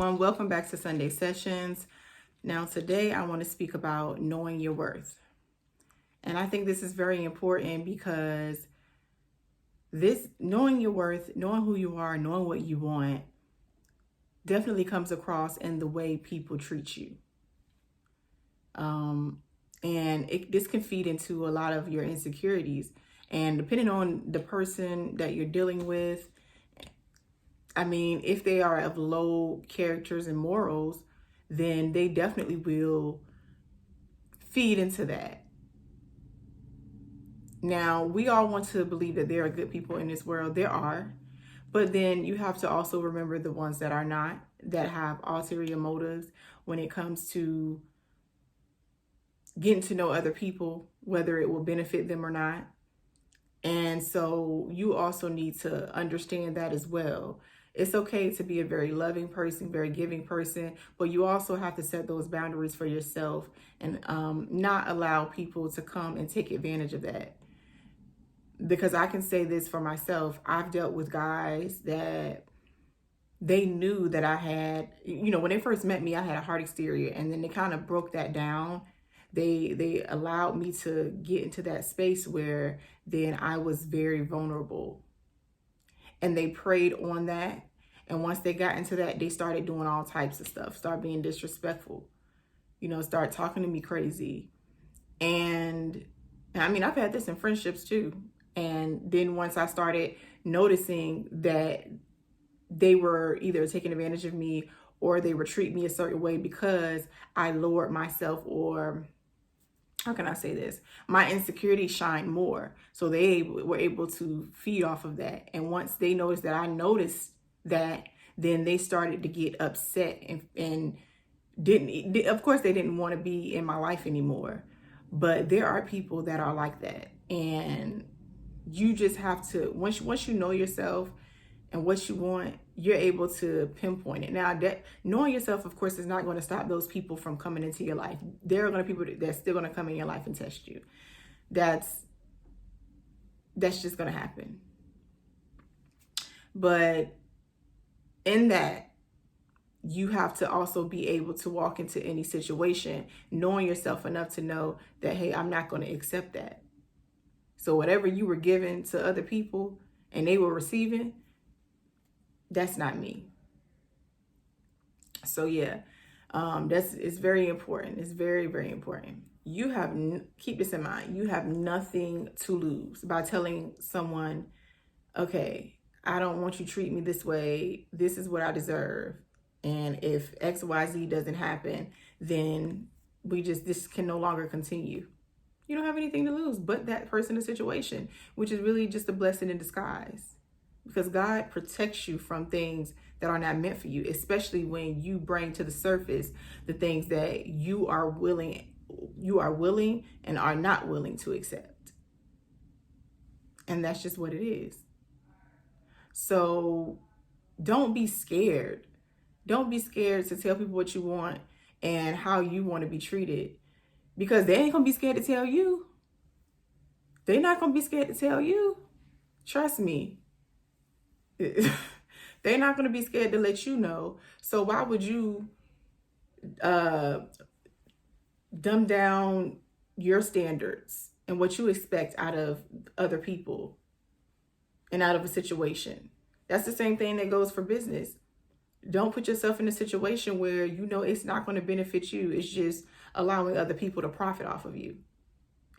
everyone. Welcome back to Sunday Sessions. Now, today I want to speak about knowing your worth. And I think this is very important because this knowing your worth, knowing who you are, knowing what you want definitely comes across in the way people treat you. This can feed into a lot of your insecurities. And depending on the person that you're dealing with, if they are of low characters and morals, then they definitely will feed into that. Now, we all want to believe that there are good people in this world. There are. But then you have to also remember the ones that are not, that have ulterior motives when it comes to getting to know other people, whether it will benefit them or not. And so you also need to understand that as well. It's okay to be a very loving person, very giving person, but you also have to set those boundaries for yourself and not allow people to come and take advantage of that. Because I can say this for myself, I've dealt with guys that they knew that I had, when they first met me, I had a hard exterior, and then they kind of broke that down. They allowed me to get into that space where then I was very vulnerable. And they preyed on that. And once they got into that, they started doing all types of stuff, start being disrespectful, start talking to me crazy. And I've had this in friendships too. And then once I started noticing that they were either taking advantage of me or they were treating me a certain way because I lowered myself, or how can I say this? My insecurity shined more. So they were able to feed off of that. And once they noticed that I noticed that, then they started to get upset and of course, they didn't want to be in my life anymore. But there are people that are like that. And you just have to, once you know yourself and what you want, you're able to pinpoint it. Now, that knowing yourself, of course, is not going to stop those people from coming into your life. There are going to be people that's still going to come in your life and test you. That's just going to happen. But in that, you have to also be able to walk into any situation knowing yourself enough to know that, hey, I'm not going to accept that. So whatever you were giving to other people and they were receiving, that's not me. So yeah, it's very important. It's very, very important. Keep this in mind. You have nothing to lose by telling someone, okay, I don't want you to treat me this way. This is what I deserve. And if X, Y, Z doesn't happen, then this can no longer continue. You don't have anything to lose but that person or situation, which is really just a blessing in disguise. Because God protects you from things that are not meant for you, especially when you bring to the surface the things that you are willing and are not willing to accept. And that's just what it is. So don't be scared. Don't be scared to tell people what you want and how you want to be treated, because they ain't going to be scared to tell you. They're not going to be scared to tell you. Trust me. They're not going to be scared to let you know. So why would you dumb down your standards and what you expect out of other people and out of a situation? That's the same thing that goes for business. Don't put yourself in a situation where it's not going to benefit you. It's just allowing other people to profit off of you,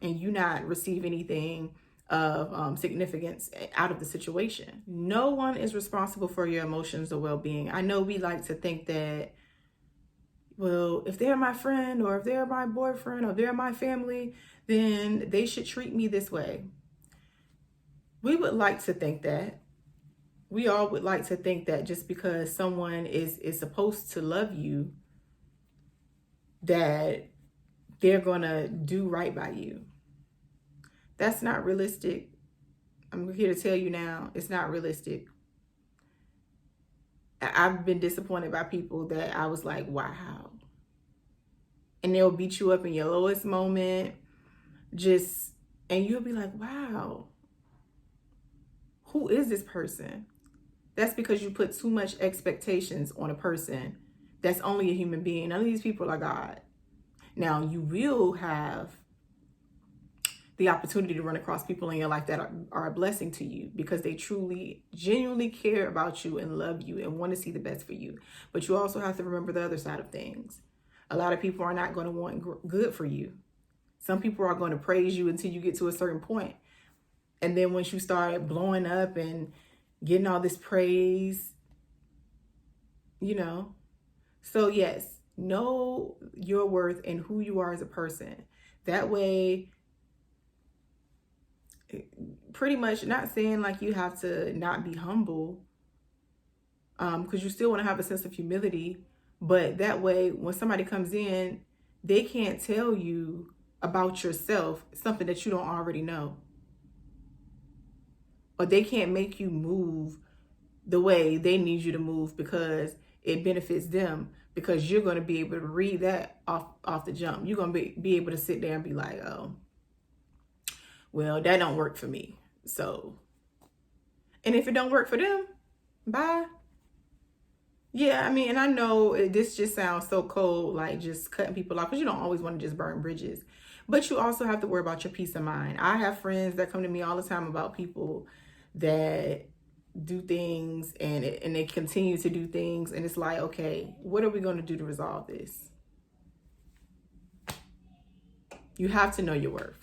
and you not receive anything of significance out of the situation. No one is responsible for your emotions or well-being. I know we like to think that, well, if they're my friend or if they're my boyfriend or they're my family, then they should treat me this way. We would like to think that. We all would like to think that just because someone is supposed to love you, that they're going to do right by you. That's not realistic. I'm here to tell you now, it's not realistic. I've been disappointed by people that I was like, wow. And they'll beat you up in your lowest moment, and you'll be like, wow, who is this person? That's because you put too much expectations on a person That's only a human being. None of these people are God. Now, you will have the opportunity to run across people in your life that are a blessing to you because they truly, genuinely care about you and love you and want to see the best for you. But you also have to remember the other side of things. A lot of people are not going to want good for you. Some people are going to praise you until you get to a certain point. And then once you start blowing up and getting all this praise, you know. So yes, know your worth and who you are as a person. That way, pretty much, not saying like you have to not be humble, because you still want to have a sense of humility, but that way when somebody comes in, they can't tell you about yourself something that you don't already know, or they can't make you move the way they need you to move because it benefits them, because you're going to be able to read that off the jump. You're going to be able to sit there and be like, oh, well, that don't work for me. So, and if it don't work for them, bye. Yeah, I mean, and I know this just sounds so cold, like just cutting people off, because you don't always want to just burn bridges. But you also have to worry about your peace of mind. I have friends that come to me all the time about people that do things and they continue to do things. And it's like, okay, what are we going to do to resolve this? You have to know your worth.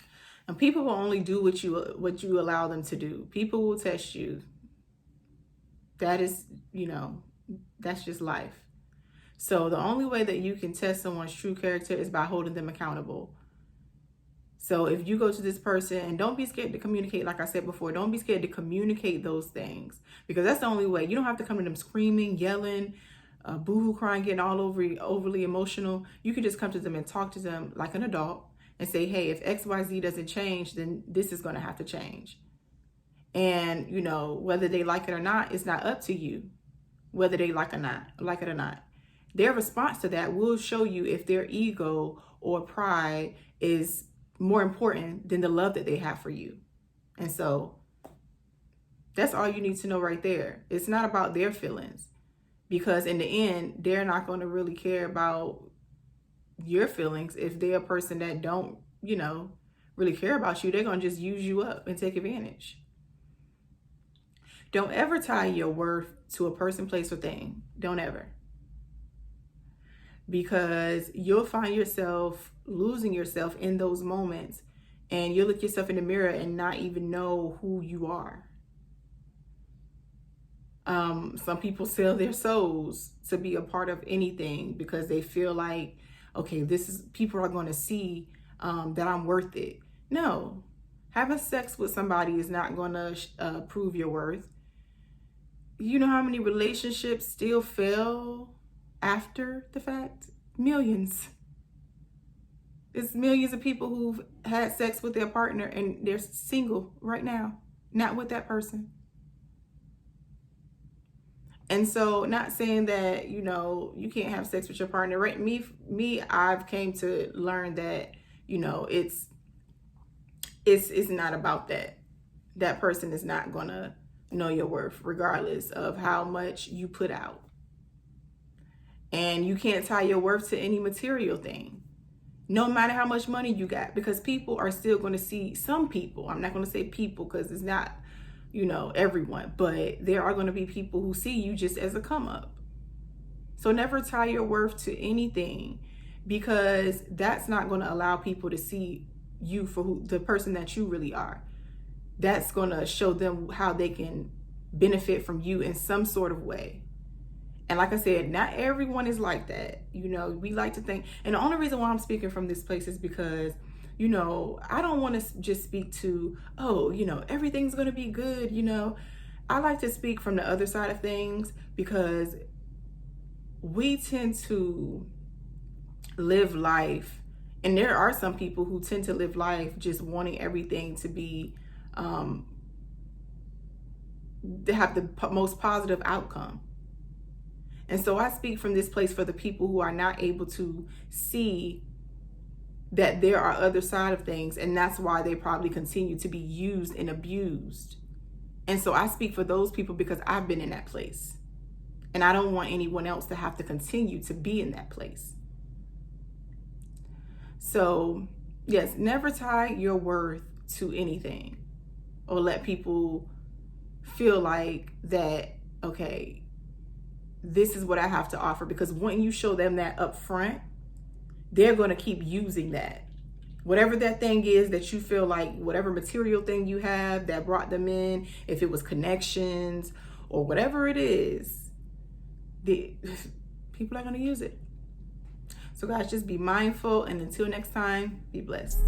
And people will only do what you allow them to do. People will test you. That is, that's just life. So the only way that you can test someone's true character is by holding them accountable. So if you go to this person, and don't be scared to communicate, like I said before, don't be scared to communicate those things, because that's the only way. You don't have to come to them screaming, yelling, boohoo crying, getting all overly emotional. You can just come to them and talk to them like an adult and say, hey, if XYZ doesn't change, then this is going to have to change. And, whether they like it or not, it's not up to you, whether they like it or not. Their response to that will show you if their ego or pride is more important than the love that they have for you. And so that's all you need to know right there. It's not about their feelings, because in the end, they're not going to really care about your feelings. If they're a person that don't, really care about you, they're going to just use you up and take advantage. Don't ever tie your worth to a person, place, or thing. Don't ever. Because you'll find yourself losing yourself in those moments, and you'll look yourself in the mirror and not even know who you are. Some people sell their souls to be a part of anything because they feel like, okay, people are going to see that I'm worth it. No, having sex with somebody is not going to prove your worth. You know how many relationships still fail after the fact? Millions. It's millions of people who've had sex with their partner and they're single right now, not with that person. And so, not saying that, you can't have sex with your partner, right? Me, I've came to learn that, it's not about that. That person is not gonna know your worth regardless of how much you put out. And you can't tie your worth to any material thing, no matter how much money you got, because people are still going to see, some people, I'm not going to say people because it's not, everyone, but there are going to be people who see you just as a come up. So never tie your worth to anything, because that's not going to allow people to see you for the person that you really are. That's going to show them how they can benefit from you in some sort of way. And like I said, not everyone is like that. We like to think, and the only reason why I'm speaking from this place is because, I don't want to just speak to, everything's going to be good. I like to speak from the other side of things, because we tend to live life. And there are some people who tend to live life just wanting everything to be, to have the most positive outcome. And so I speak from this place for the people who are not able to see that there are other side of things, and that's why they probably continue to be used and abused. And so I speak for those people because I've been in that place. And I don't want anyone else to have to continue to be in that place. So, yes, never tie your worth to anything or let people feel like that, okay, this is what I have to offer. Because when you show them that up front, they're going to keep using that. Whatever that thing is that you feel like, whatever material thing you have that brought them in, if it was connections or whatever it is, people are going to use it. So guys, just be mindful, and until next time, be blessed.